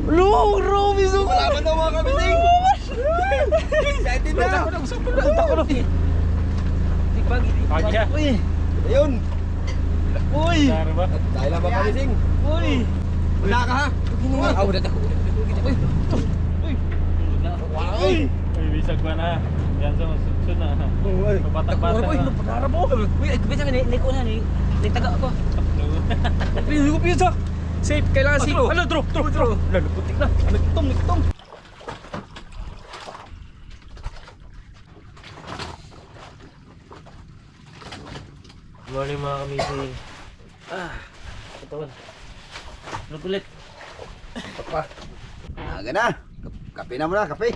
Lo, grabe so. Malaman daw mga kamising. Excited na. Ako na. Kanya. Uy. Ayun. Uy. Dahil lang ba kamising? Uy. Wala ka ha? Uy. Uy. Uy, bisag ko na. Yan sa susunod na. Uy. Papatak-patak Uy, na. pangarap mo. Uy, bisa ka ni ko na ni taga ako. Hindi ko pisa. Safe, kailangan safe. Ano, drop. Laluputik na. Nagtong. Good morning mga kamising. Katawan. Ano ulit? Papa. Aga na. Kape na muna, kape.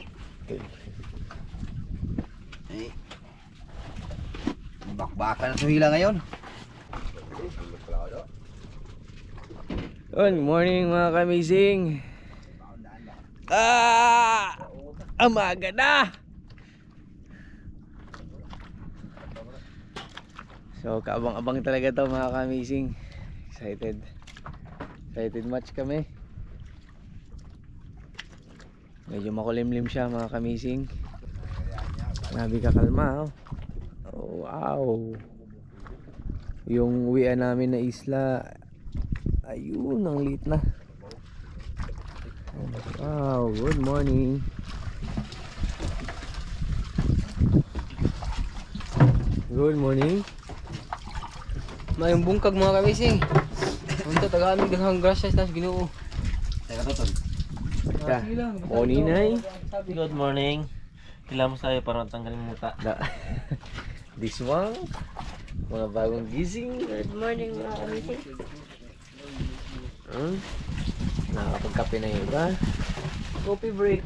Eh. Bakbakan na sa hila ngayon. Good morning mga kamising. Amaga na. So kaabang-abang talaga to mga kamising. Excited much kami. Medyo makulimlim siya mga kamising. Grabe kakalma oh. Oh wow. Yung uwian namin na isla, ayun, ang liit na. Wow, good morning. Good morning. Mayong bungkag mga kamising. Unta tagamig daghang grasya tas Ginoo. Teka to, Ton. Ka. Oninay. Good morning. Kilamos tayo para tanggalin muta. This one. Mga bagong gising. Good morning mga kamising. Nakakapagkape na yung iba. Coffee break.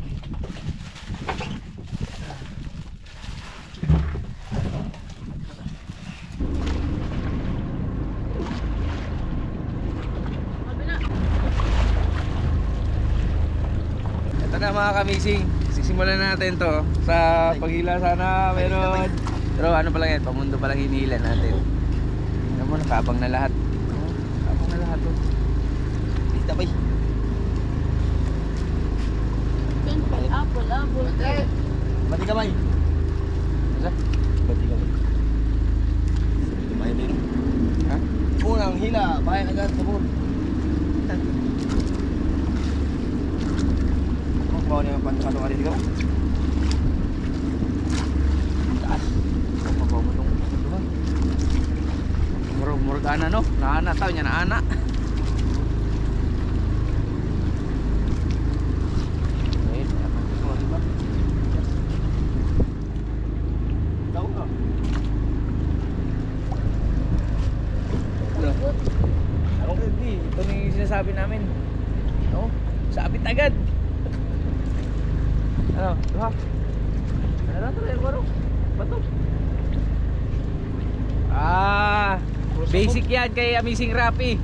Ito na mga kamising. Sisimulan natin to. Sa paghila sana meron. Pero ano pa lang yan, pamundo pa lang hinihila natin. Tingnan mo, nakabang na lahat. Nakabang na lahat to. Lista ba? Apple. Bati kamay. Isa? Bati ka ba? Kamay din. Ha? Unang hila, bayan agad sa buon. Kung bawa niya pantakalo ka rin ikaw. Taas. Papabaw mo itong duman. Murag ana no? Naana tao niya, naana. Wait, apa ito mga iba? Daw ka. Ako hindi. Ito na yung sinasabi namin. No? Sabit agad. Ano? Diba? Ano na ito? Ano? Bato? Basic yan kay Amazing Rapi.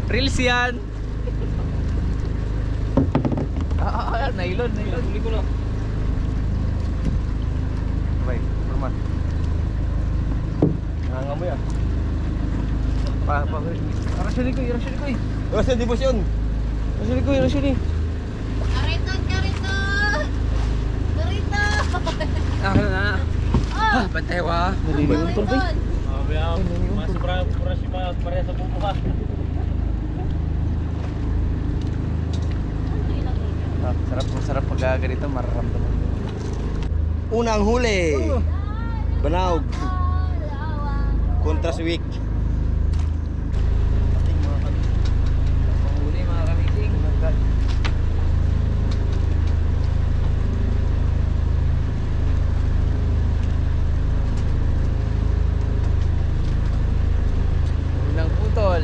Reels yan. Nylon. Huli ko na. Bye, format. Nangangamoy ah. Rasyon ko. Terus yung dibusyon. Rasyon. Ano na? Bantay wa. Naliliwan to ba? Sabi ako, masubra si Maria sa bubuka. Sarap pag ganito, mararamdaman mo. Unang huli. Banaog. Contrast week. Panghuli mga kamising. Unang putol.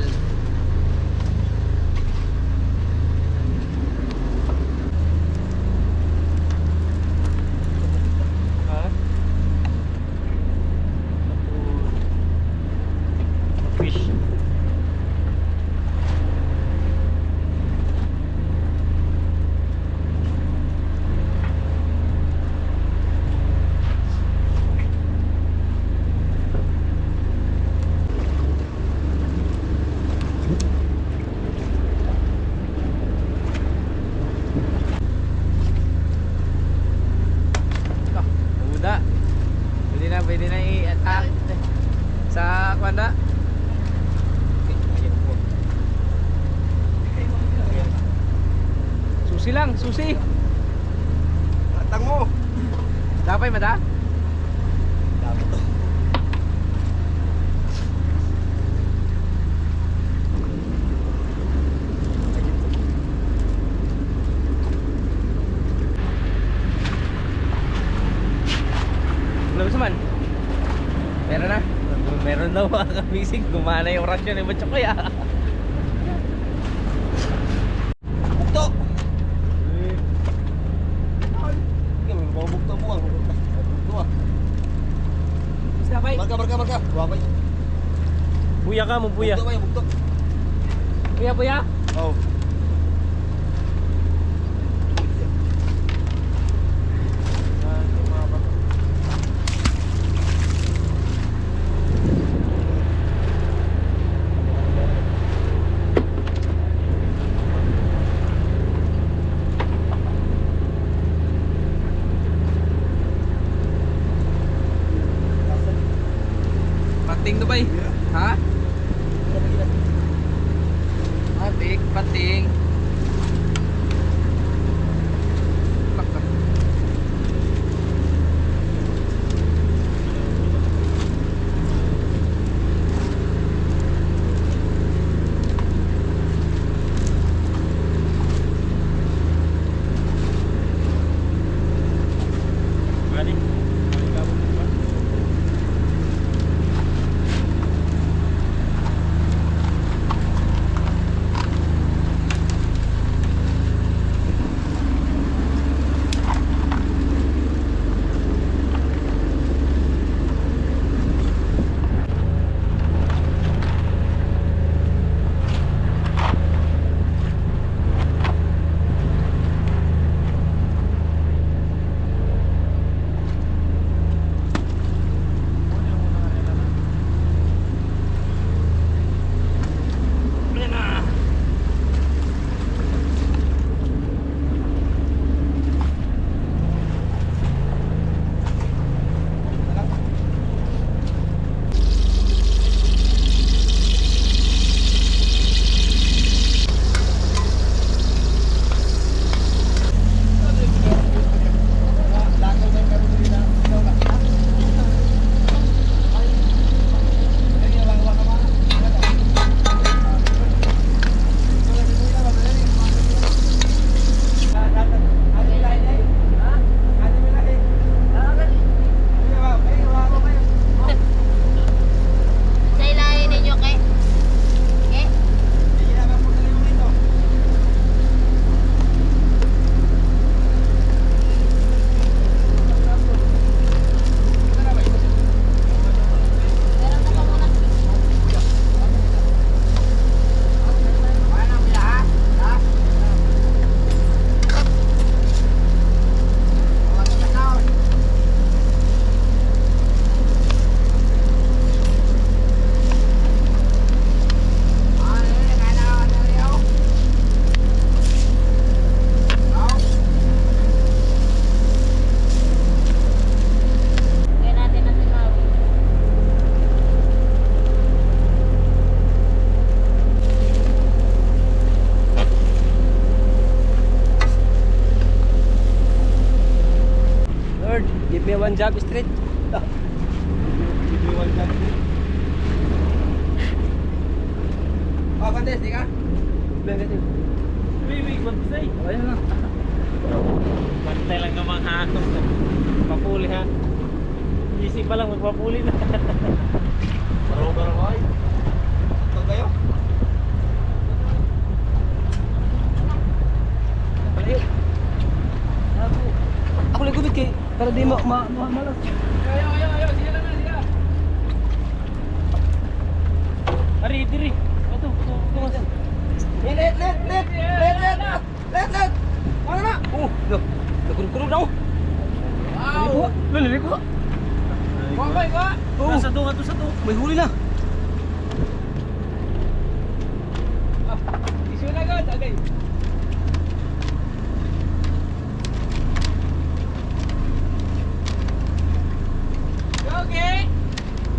Ha? Susi lang, susi. Atang mo. Dapay mada? Dapat to. Alam mo man? Meron na? Meron daw mga kamising. Gumana yung rasyon ni Batcho Kuya. Bukto. Kami mau bukto mo ang. Bukto ah. Basta bay. Marka. Wapay. Buya ka mo, buya. Bukto ba yung bukto? Kuya, kuya. Oh. Pating to bay. Ha? Pating, pating. Baka. Balik. Sa ilalim ninyo kay. Eh? Meron na pa muna. Kaya natin na si Maui. Lord, give me one job straight. Oh, Pantes, di ka? Negative. Wait, bantay. Ayun na. Bantay lang ka mga hatong. Papuli ha. Isip pa lang, magpapuli na. Baro ay. Ito kayo? Palayo. Ako lang gumit kay para di malas. Ayo, sila na, sila. Ari, diri. Ito, mas. Let. Ano na? Oh, no. Nakurkurog na ako. Wow. Lalari ko. Kuha, kuha. Oh, Sa to. may huli na. Isu na agad, agay. Okay.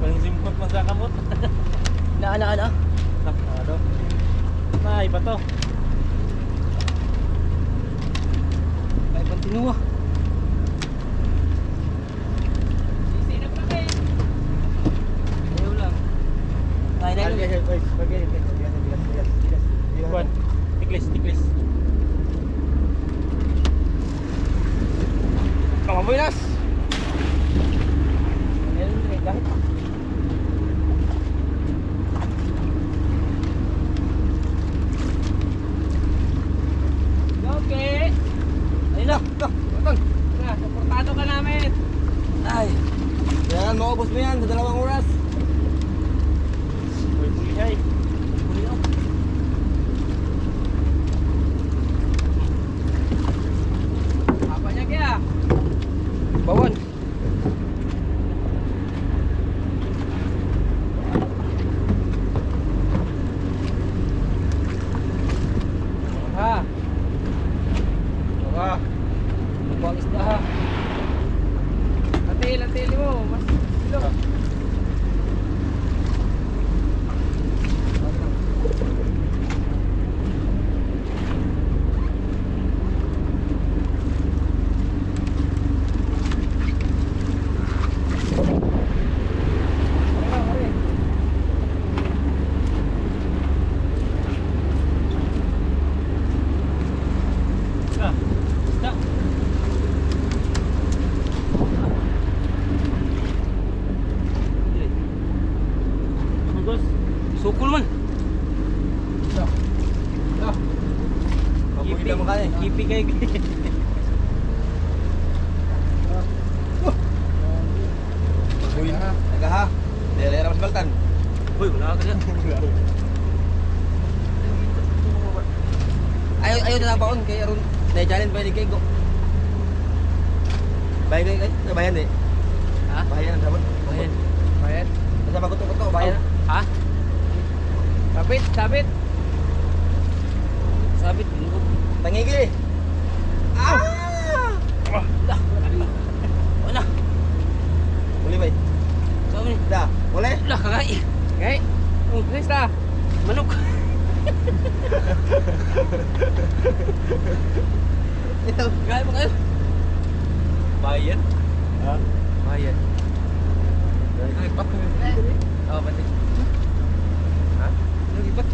Paling simpot man sa kamot. Ana. Ano? May ba to? Nuwa. Ayaw lang. Ay, Kuan. Tiklis, tiklis. Kamaboy nas. Okay. Ayun na. Utang. Na, suportado ka namin. Ay. Kailangan maubos mo yan sa 2 oras. Uy, pulihay. Apa niya kaya? Bawan. Ha. Ah, Buang isda ha. Atil mo. Mas ilo. Isda. Isda. Bagus. Sukul man. Kipi mo kaya. Kipi kayak gini. Uy, taga ha. Dere mas baltan. Uy, wala ka dyan. Ayaw na baon kay Aron. Najalin pa ni Kego. Bayan kay, bayan eh. Ha? Bayan ang sabon. Bayan. Bayad. Sa magutok-gutok, bayan. Ha? Sabit, sabit. Sabit. Tangigi. Dah. Wala. Uli bay. Sabi. Dah, boleh? Dah kagay. Okay. Please ta. Manok. Ito. Gaya mo kayo. Bayan. Ha? Bayad. Ay, pato. Oh, pati. Ha? Nagipat.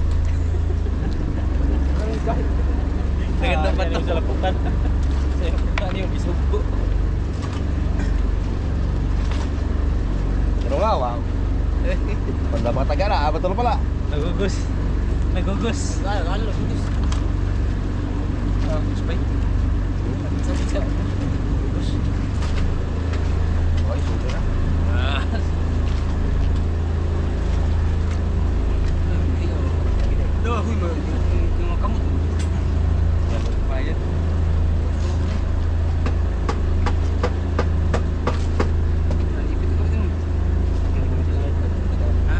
Naganda pa to sa laputan. Saya nak ni yung bisugo. Pero nga, wow. Panda mga taga na, betul pala. Nagugus. Nagugus. Kaya, kaya lang. Gugus. Spray. Sabit siya. Gugus. Ay, sulit na. Ah. Dah, huy mah. Kamu tu. Bayad. Ipit ko din. Ha?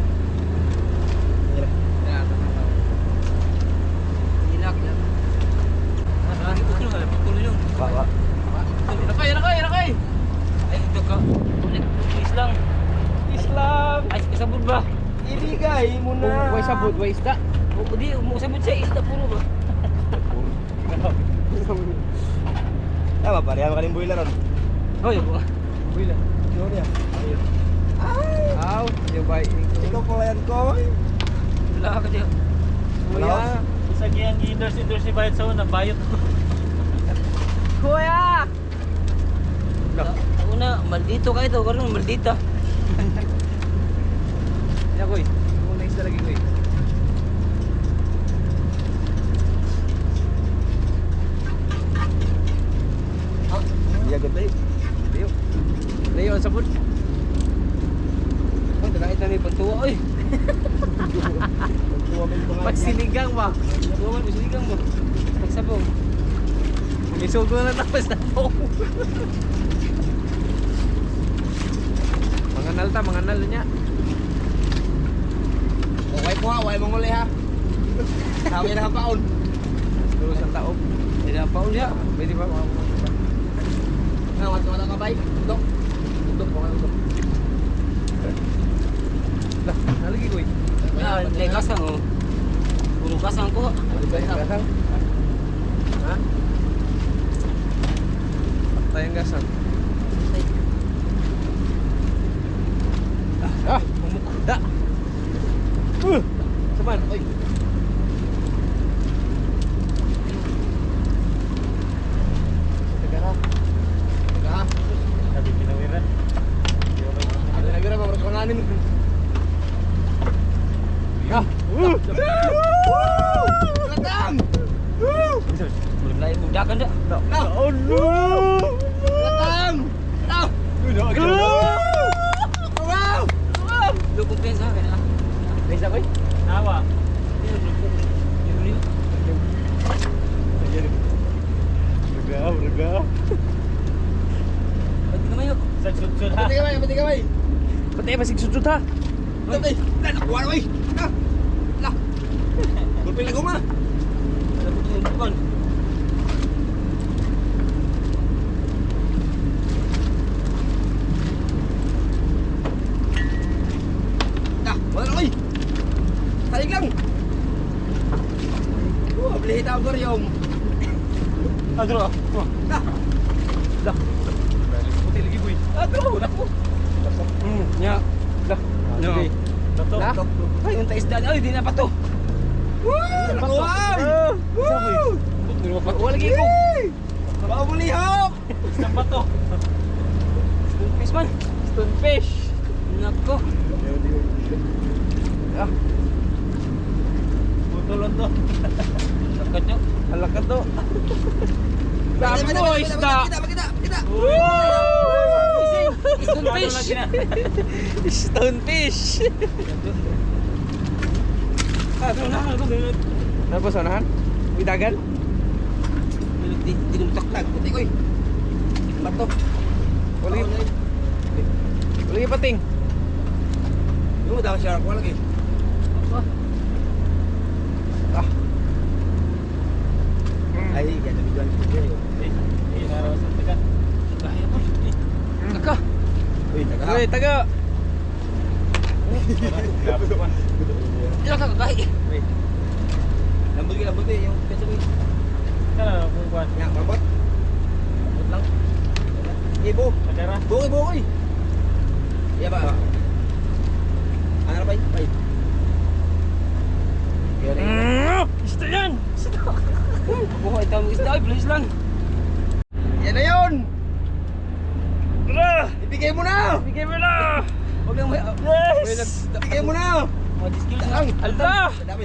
Ya, tama. Hilak ya. Ah, itu tu kan betul ni. Wah, wah. Nakay. Ay, itu ka. Islam. Islam. Ay, sabut ba? Ibigay mo na. Way sabot, way isda. O di, mo sabut sa isda puro ba? Tama, pareha ka rin boiler ron. Oh, yo. Uy lang. Yun yan. Aw, yung bay. Ikaw pala yan, Koy. Wala ka diya. Kuya. Sa giyang gi-endorse si Bayad sa una, bayot. Kuya. Una, maldito ka ito, karon maldita. Ya, kuy. Una isda lagi, kuy. Iya, good day. Layo. Layo ang sabot. Oh, dagay tani pagtuwa oy. Pagsiligang ba? Tuwa man siligang mo. Pagsabong. Isugo na tapos na po. Manganal niya. Okay po ha, huwag mong uli ha. Sabi na kapaon. Terus ang taob. Hindi na pa ulit. Pwede ba? Ngawas ka wala ka bay. Dok. Dok, okay, dok. Lah, nalagi ko eh. Ah, lay kasang oh. Puro kasang ko. Kasang. Ha? tayong gas ah. Da! Saman, oy. Tagara. Tagara. Sabi pinawiran. Ada lagi ra baru kanganin. Ya. Datang. Belum lain mudah kan dak? Oh no! Datang. Wow. Lu kumpensa kan ah. Pensa koy. Awa. Regao. Pati kamay yuk. Sagsud-sud ha. Pati kamay. Pati masig sudsud ha. Pati. Dah nak kuat oi. Dah. Lah. Gulpin lagu mah. Ada bukan. Dah, mana oi? Tarik lang. Beli hitam koryong. Aduh. Dah. Dah. Putih lagi boy. Aduh, dah. Nya. Dah. Nya. Betul. Dah. Ay, unta isda niya. Ay, di na pa to. Wow! Wala lagi ko. Bawa mo lihok. Isang bato. Stonefish man. Stonefish. Nako. Ah, Butulon to. Sakat nyo. halakat to. Dami mo isda. Kita. Stonefish. Stonefish. Stonefish. Tapos unahan? Bidagan? Dinumtak-tak. Puti ko eh. Bato. Uli. Uli pating. Yung mo dapat siya ko lagi. Ah. Ay, ganda bigyan ko kayo. Inaraw sa tekan. Kaya mo. Taka. Uy, taga. Uy, taga. Ilang ka kakahi. Lambot eh. Yung peso mo. Kana kung kuan. Yang babot. Babot lang. Ibo. Kadera. Bukoy. Iya ba? Ano ba? Bay. Isda yan. Bukoy tayo mo isda. Ay, bilis lang. Yan na yun! Tara! Ibigay mo na! Bigay mo na! Huwag lang may... Yes! Ibigay mo na! Mga diskil Lang! Ala! Dami.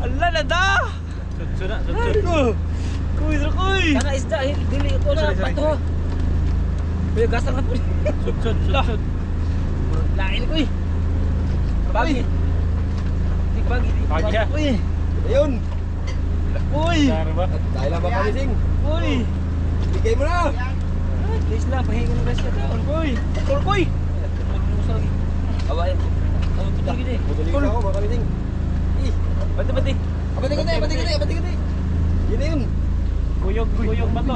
Ala na da! Sudsud. Kuy, kuy! Sana isda. Dili ito na. Sorry. Pato. Kuya, gas lang na po. Sudsud. Lain ko eh. Bagi. Di bagi. Bagi ha? Uy. Ayun! Uy! Dara ba? Dahil lang ba kami sing? Uy! Ibigay mo na! Please lang. Pahingi ko ng rest ka. Uy! Tol koy! Awain. Tawag ko lagi deh. Butulig ako mga kami sing. Bati. Abati ko tayo! Yun na yun! Kuyog ba to?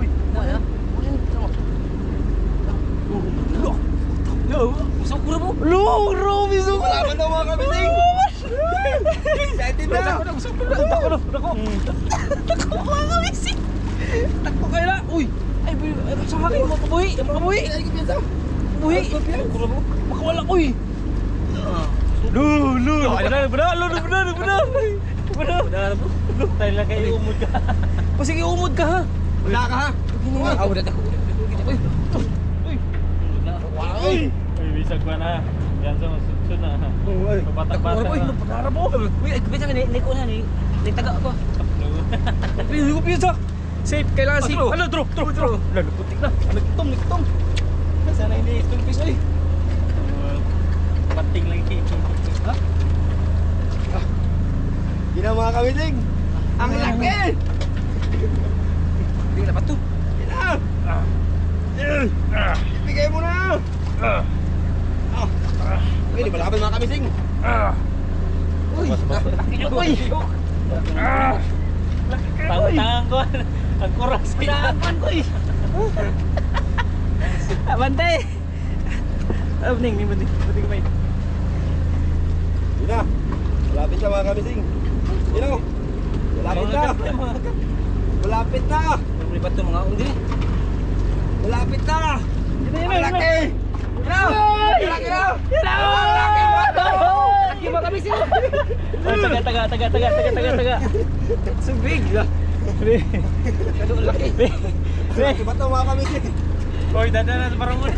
Uy! Na. Usap ko mo. Lo! Biso! Wala man daw mga kami sing! Excited na! Takbo kayo na. Uy. Ay, sa akin mo kabuhi. Kabuhi. Ay, kipiyansa! Kabuhi. Makawala ko eh. Lo! Benar! Tayo lang kayo umod ka. Sige, umod ka ha. Wala ka ha! Ah, udah ako. Uy. Uy! Uy, bisag ba na? Yan sa sudsud na. Pabatak-batak Uy, na. pagkara mo. Uy, ay bisa ni ko na ni taga ako. Hindi ko piyasa. Safe, kailangan safe. Ano, drop. Lalo, putik na. Nagtom. Sana hindi stupid oy. Pating lagi. Ha? Yun na mga kami sing! Ang laki! Hindi na pato. Yun na! Ibigay mo na! Uy, di malapit mga kami sing! Uy, laki niyo uy. Tangan ko. Ang kuras. Pinaapan ko eh. Bantay! Ning, buti kamay. Yun na! Malapit na mga kami sing! Yun na! Malapit na! Malapit na! May bato mga undi. Malapit na! Malaki! Malaki na! Malaki ba kami sila? Taga. So big. Ganun laki. Malaki ba ito mga kami sila? Hoy, dadaan na parang muna.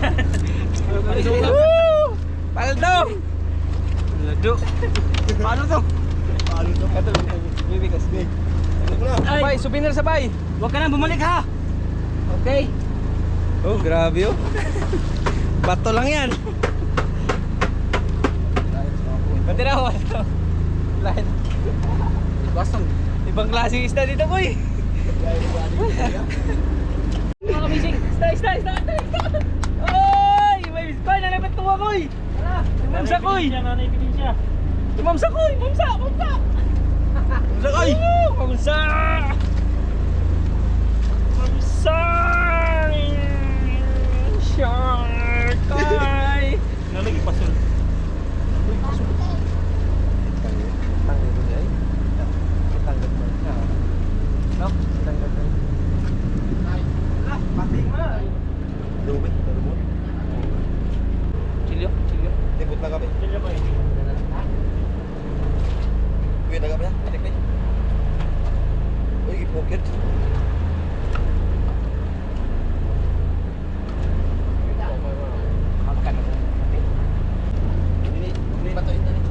Paldo! Lado. Paano to? Paano ito? Ito, baby kasi. Ano ko na? Sabay, souvenir sabay. Huwag ka na bumalik ha. Okay. Oh, grabe oh. Bato lang yan. Pati na ako. Lain. Bastong. Ibang klaseng isda dito, boy. Mga kamising. Isda. Oy! May isda. Nalapit tuwa, boy. Tara. Tumamsa, koy. Tumamsa, koy. Mamsa. Mamsa, koy. Mamsa. Shark. Koy. Nalagi pasul. Tanggal ko niya. Tanggal mo. No? Tanggal mo. Pating mo. Lubit. Chilyo. Libot na kami. Kaya ba eh? Uy, na kami ha. Patik na. Uy, pocket. Makan ako. Ini bato ito ni.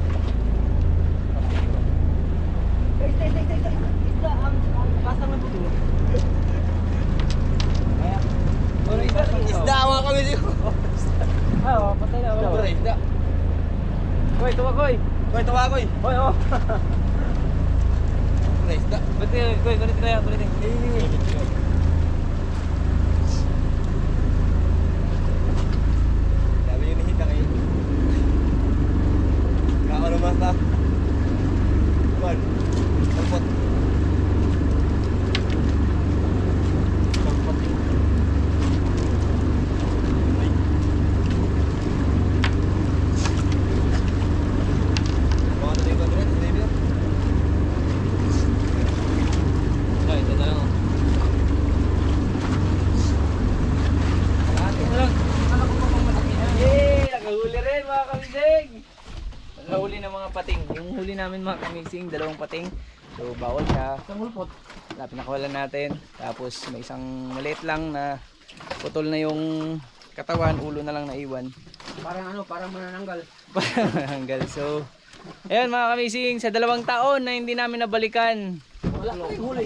Isda mga kami dito. Ah, patay na. Wala isda. Koy, tuwa koy. Koy, tawa koy. Koy, oh. Wala isda. Berarti koy, kulit tayo, kulit. Dami yun hita kayo. Kaka naman ta. Kuman. Tampot. Tampot. Mga natin yung contract, hindi ba? Ay, ito na lang. Yay! Nakahuli rin mga kamising! Nakahuli ng mga pating. Yung huli namin mga kamising, 2 pating. So bawal siya. Isang hulpot. Pinakawalan natin. Tapos may isang maliit lang na putol na yung katawan, ulo na lang naiwan. Parang manananggal. Hanggal. So, ayan mga kamising, sa 2 taon na hindi namin nabalikan. Wala ka rin huli.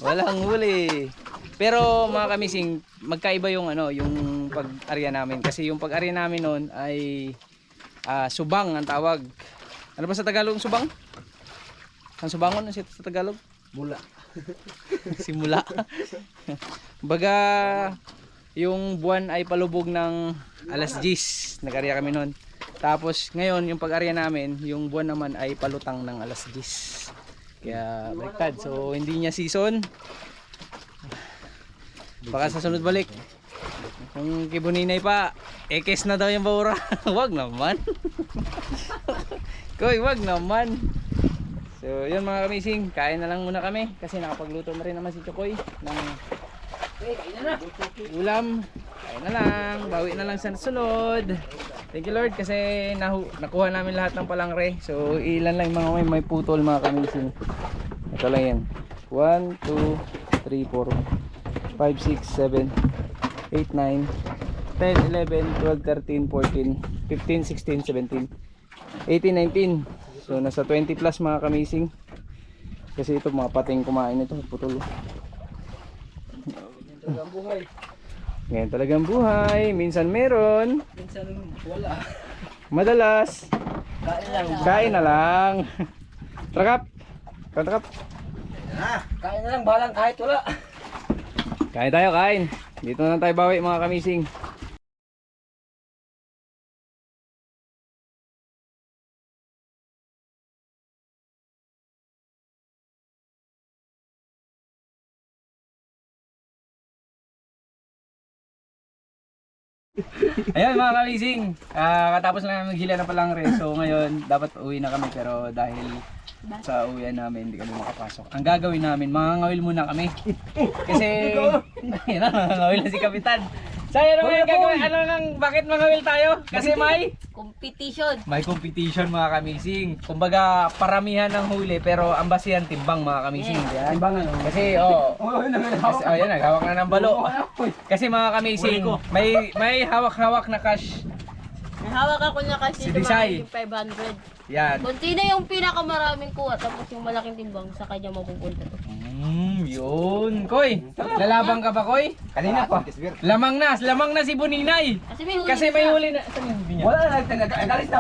Walang huli. Pero mga kamising, magkaiba yung yung pag-arya namin kasi yung pag-arya namin noon ay subang ang tawag. Ano ba sa Tagalog subang? Ang subangon sa Tagalog? Mula. Simula. Baga yung buwan ay palubog ng alas 10. Nag-arya kami noon. Tapos ngayon yung pag-arya namin, yung buwan naman ay palutang ng alas 10. Kaya baliktad. So hindi niya season. Baka sa sunod balik. Kung kibuninay pa, ekes na daw yung baura. Wag naman. Koy, wag naman. So yun mga kamising, kain na lang muna kami kasi nakapagluto na rin naman si Chokoy ng ulam. Kain na lang, bawi na lang sa sunod. Thank you Lord kasi nakuha namin lahat ng palangre. So ilan lang yung mga may putol mga kamising. Ito lang yan. 1, 2, 3, 4 5, 6, 7, 8, 9, 10, 11, 12, 13, 14, 15, 16, 17, 18, 19. So nasa 20 plus mga kamising. Kasi ito mga pating kumain ito, putol. Talagang buhay. Ngayon talagang buhay. Minsan meron, Minsan wala. madalas Kain lang. kain na lang. Trakap. Trakap. Kain na lang, balang kahit wala. Kain tayo, kain. Dito na lang tayo bawi mga kamising. Ayan mga kamising, katapos lang namin maghila na palang rin. So ngayon dapat uwi na kami pero dahil Sa uwian namin, hindi kami makapasok. Ang gagawin namin, mangangawil muna kami. Kasi, ayun na, mangangawil na si Kapitan. So, ano nga yung gagawin? Bakit mangawil tayo? Kasi Competition. may competition mga kamising. Kumbaga, paramihan ng huli, pero ang basihan timbang mga kamising. Yan. Timbangan. Kasi, kasi, yan, naghawak na ng balo. Kasi mga kamising, may hawak-hawak na cash. May hawak ako niya kasi Si Desai. yung 500. Yan. Kung sino yung pinakamaraming kuha, tapos yung malaking timbang, sa kanya mapupunta to. Yun. Koy, lalabang ka ba, Koy? Kanina pa. Lamang na si Buninay. Kasi may huli Kasi na may siya. huli na. Saan yung huli niya? Wala na, nagalis na.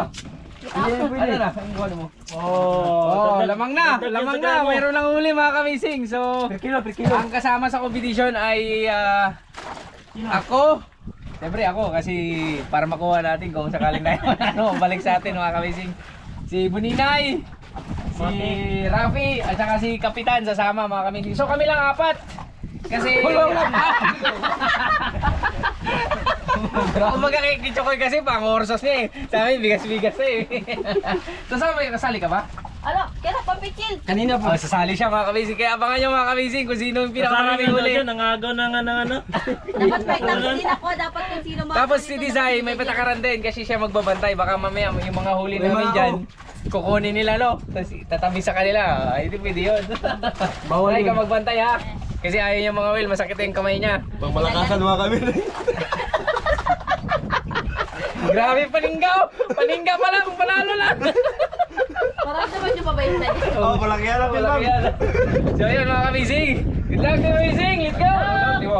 Ano na? Ang kuha mo? Oh, Lamang na. Mayroon ng huli mga kamising. So, Per kilo. ang kasama sa competition ay ako. Siyempre ako kasi para makuha natin kung sakaling na balik sa atin mga kamising. Si Buninay, si Rafi, at saka si Kapitan sasama mga kamising. So kami lang apat. Kasi kumbaga kay Kichokoy kasi pang-orsos niya eh. Sa amin bigas-bigas na eh. Sasama kayo, kasali ka ba? Ano? Kaya papichil. Kanina pa. Sasali siya mga kamising. Kaya abangan nyo mga kamising kung sino yung Kasama pinakamaraming huli. Nangagaw na nga ng ano. Dapat may tapsin ako, dapat kung sino Tapos si Desai may patakaran din kasi siya magbabantay. Baka mamaya yung mga huli namin dyan, kukunin nila no. Tapos tatabi sa kanila. Ay, hindi pwede yun. Bawal ka magbantay ha. Kasi ayaw yung mga whale, masakit yung kamay niya. Pangmalakasan mga kami. Grabe paninggaw! Paningga pa lang, panalo lang! Parang naman yung babayin na niya. Oo, malaki yan. Wala kaya. So yun mga kamising. Good luck mga kamising, let's go!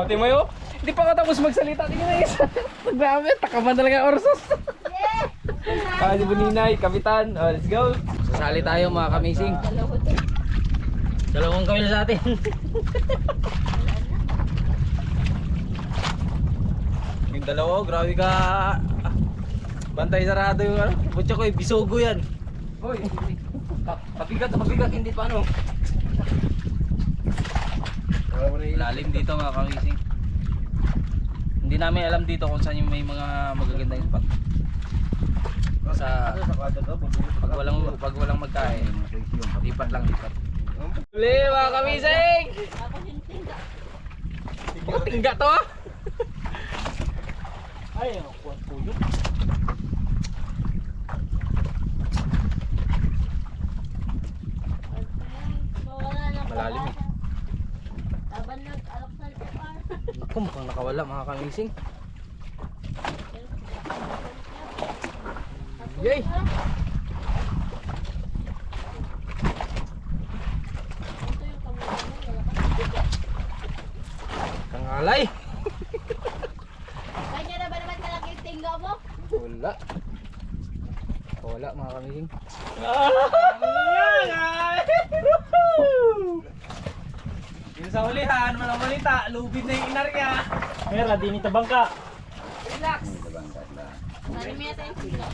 Timo yun. Hindi pa ako tapos magsalita. Tingnan na isa. Grabe, takaman talaga ang orsos. Si Buninay, Kapitan. Oh, let's go. Sasali tayo mga kamising. Dalawa to. Dalawang kawil sa atin. Yung dalawa, grabe ka. Bantay sarado yung ano. Butya ko, bisogo yan. Hoy, pabigat, hindi pa ano. Lalim dito mga kamising. Hindi namin alam dito kung saan yung may mga magagandang spot. Sa pag walang magkain, lipat lang lipat. Uli mga kamising! Tapos yung tingga. Tingga to ah! Ay, ang kuwan puyo. Mawala na po. Malalim eh. Taban nag-alaksan ko pa. Naku, mukhang nakawala mga kamising. Yay! Ito yung kamuha mo, wala ka. Kangalay! Kanya na ba naman kalaki yung tingga mo? Wala. Wala mga kamising. Yung sa ulihan, walang malita, lubid na yung inarya. Mera, di ni tabang ka. Relax! Sari mo yata yung tingga.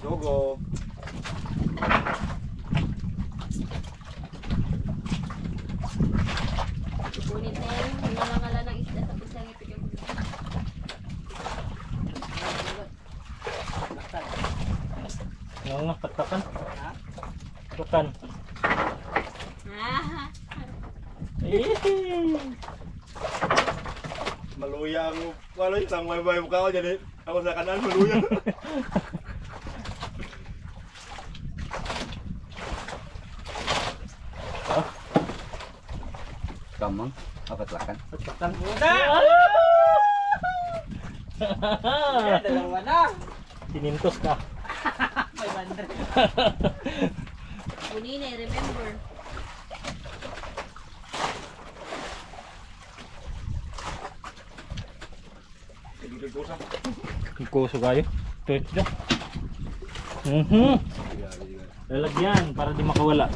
Gogo. Kunin na yun, yung nangangalan ng isda sa pisang ipit yung Oo nga, taktakan. Tukan. Ah, Maluya ang wala isang may mukha ko dyan eh. Ako sa kanan maluya. Kamang. Apat lakan. Taktakan. Dalawa na! Tinintos ka. kunin eh, remember. Kuso kayo. Ito. Lalagyan para di makawala.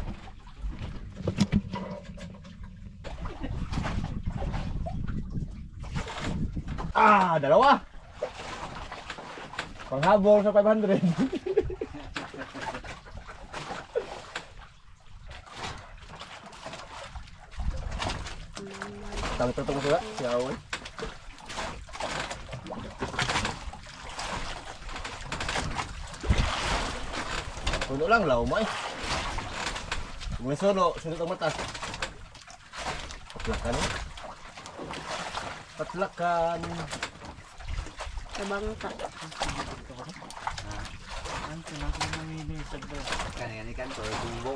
Dalawa. Panghabol sa 500. Talo-talo mo sila. Siya awal. Suno lang, law mo eh. Kung may suno, sunod ang mata. Patlakan eh. Patlakan. Tabang ka. Ang pinakamamin sa bro. Kan ikan to, bumbo.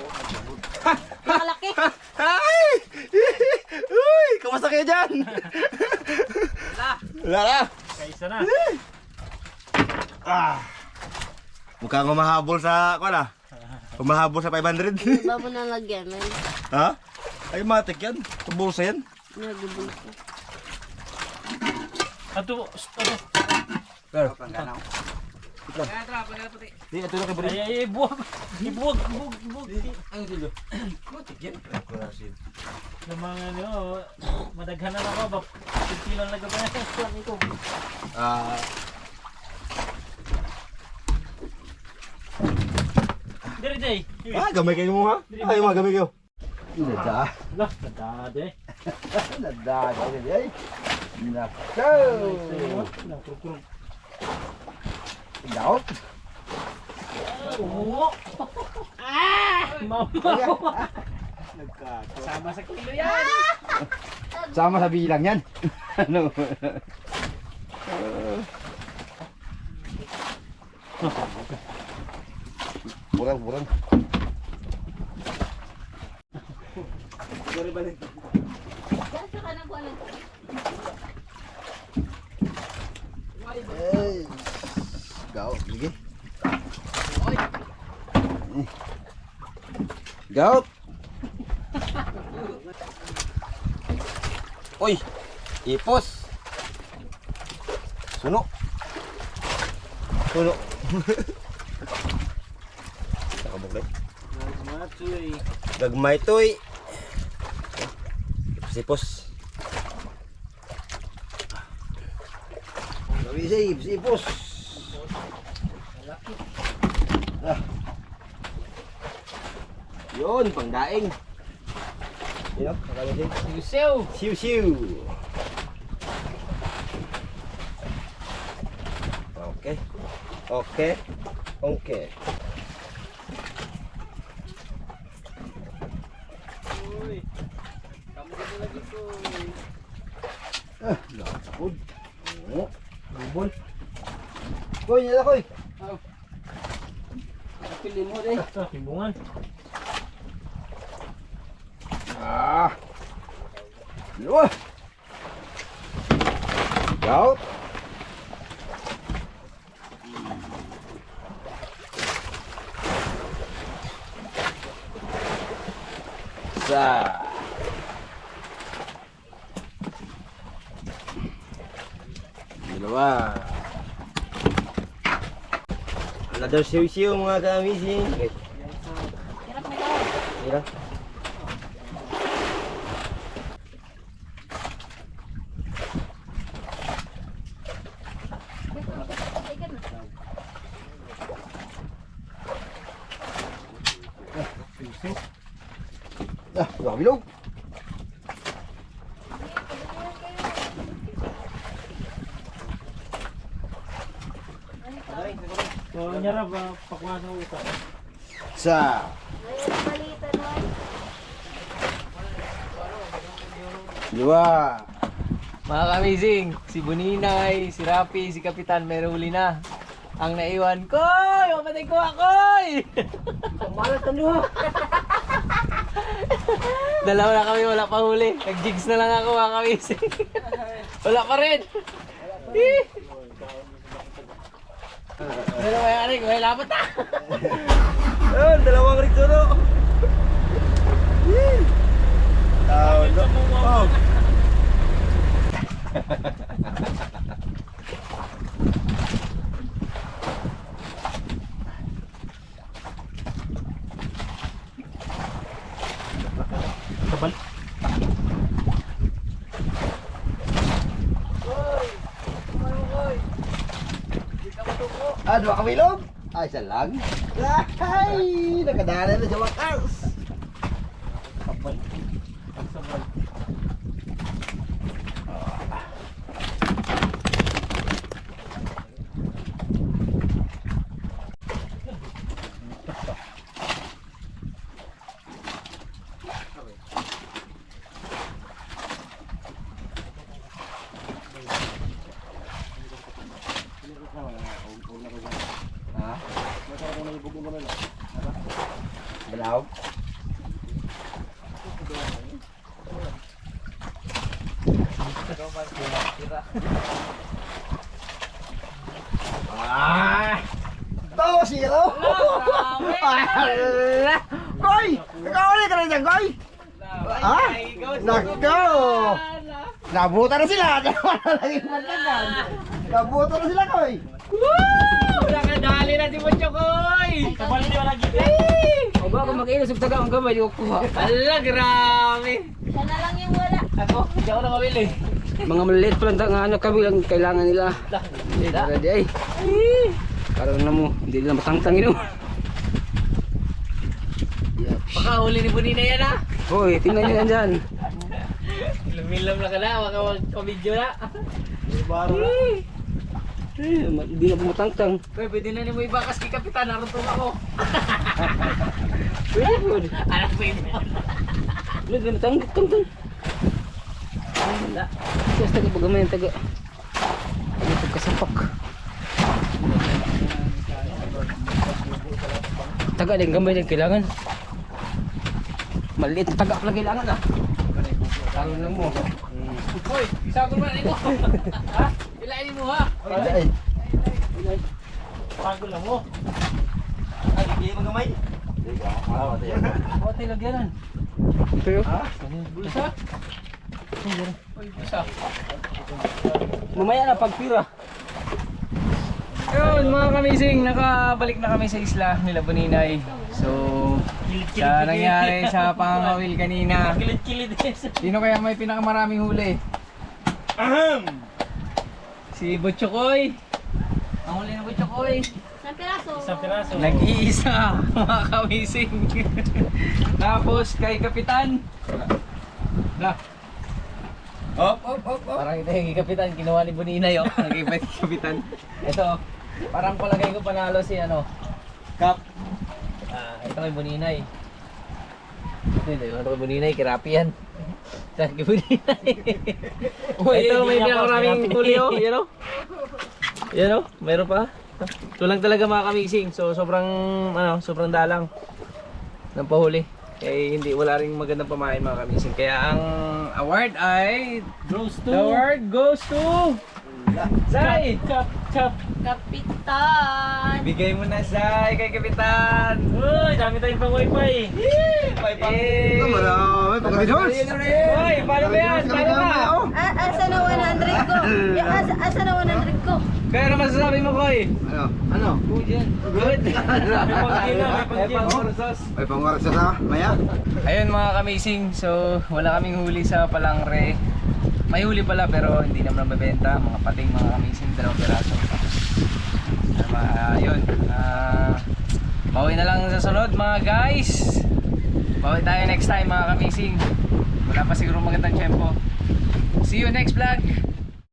Nakalaki. Ay! Uy! Kamusta kayo dyan? Wala na! Kaisa na. Ah! Mukhang umahabol sa, kuwan ah. Umahabol sa 500. Iba mo na lagyan, man. Ha? Ay, matik yan. Bulsa yan. Nagubul ko. Ato, Pero pangkanaw. Kaya tra, pagkala puti. Di, ito na kay ay, ibuwag. Ibuwag. Ang silo. Matik yan. Yung mga ano, madaghanan ako ba? Kilo lang nagabay sa ko. Ah. Diri day. Ah, gamay kayo mo ha? Ay, mga gamay kayo. Nada. Lah, kadade. Nada. Ay. Nako. Daot. Oo. Mama. Sama sa kilo yan. Sama sa bilang yan. Ano? Burang. Gasa ka na buwan. Hey. Gaw, sige. Gaw. Uy, ipos. Suno. Nakabuklay. Matuy. Gagmay toy. Ipos. Sipos. Yun, pangdaing. Yun, nakalasin. Siusew. Siu. Okay. Uy. Kamu dito lagi ko. Lakod. Bubol. Koy, nila koy. Pili mo din. Timbungan. Ah. Dalawa. Gaw. Dalawa. Another siu mga kamising. Okay. Hirap na tawag. Mira. Bilog. So, nyara ba pakuha sa utak? Sa. Ngayon, palitan mo. Dua. Mga kamizing, si Buninay, si Rapi, si Kapitan, may huli na. Ang naiwan, Koy! Mapatay ko akoy! Malat ka niyo. Dalawa na kami, wala pa huli. Nag-jigs na lang ako mga kamizing. Wala pa rin. Dalawa yung aning, may lapat na. Dalawang riksono. Oh. Kabal. Dua ka bilog. Ay, isa lang. Ay, nakadala na sa wakas. Kabal. Sabal. Balaw. Ah! Tawa zero! Ala! Koy! Ikaw ulit ka rin dyan, Koy! Ha? Nako! Nabuta na sila! Nalaging manlagan! Nabuta na sila, Koy! Wala ka dali na si Butcho Koy! Kabalo di wala gid. O ba kung mag-inos ug taga ang gamay ko kuha. Ala grabe. Siya na lang yung wala. Ako, hindi ako na mabili. Mga maliliit pa lang nga ano kami lang kailangan nila. Ready ay. Karon na mo, hindi nila matangtangin mo. Baka huli ni Bonina yan ha. Hoy, tingnan niyo yan dyan. Lumilam na ka na, baka magpa-video na. Hindi na po matangtang. Koy, pwede na ni mo ibakas kay Kapitan, narutong ako. Pwede po. Anak pwede. Pwede na tangtang. Wala. Kasi taga bagamay ang taga. Ano pagkasapak. Taga din gamay din kailangan. Maliit na taga pala kailangan ah. Karon lang mo. Koy, isa ko ba nito? Ha? Ilainin mo ha. Ay! Pago lang mo. Ay, hindi mo gamay. O, tilagyanan. Ito yun. Bulsa? Uy, bulsa. Mamaya na pagpira. Yun mga kamising, nakabalik na kami sa isla nila Boninay. So, sa nangyari sa pangangawil kanina, Kilid-kilid din. sino kaya may pinakamaraming huli? Si Butchokoy. Ang huli ng Butchokoy. Isang piraso. Isang piraso. Nag-iisa mga kamising. Tapos kay Kapitan. Na. Op! Parang ito yung Kapitan, kinuha ni Boninay oh. Nag-iba yung Kapitan. Ito, parang palagay ko panalo si ano. Kap. Ito kay Boninay. Ito kay Boninay, kirapi yan. Ito kay Boninay. Ito may pinakaraming huli oh. Yan oh. Yan oh, mayroon pa. Ito lang talaga mga kamising. So sobrang sobrang dalang ng pahuli. Kaya hindi wala ring magandang pamain mga kamising. Kaya ang award ay the award goes to Zay! Kapitan. Bigay mo na Zay kay Kapitan. Uy, dami tayong pang wifi. Eh! Marami! Pagkabidons! Hoy, paano ba yan? Paano ba? Asa na 100 ko? Asa na 100 ko? Kaya ano masasabi mo, Koy? Ano? Good yan. Good. May pang-orsos. May pangarap sa maya? Ayun mga kamising, so wala kaming huli sa Palangre. May huli pala pero hindi naman mabenta. Mga pating mga kamising, 2 piraso. Ayun. Bawi na lang sa sunod mga guys. Bawi tayo next time mga kamising. Wala pa siguro magandang tempo. See you next vlog.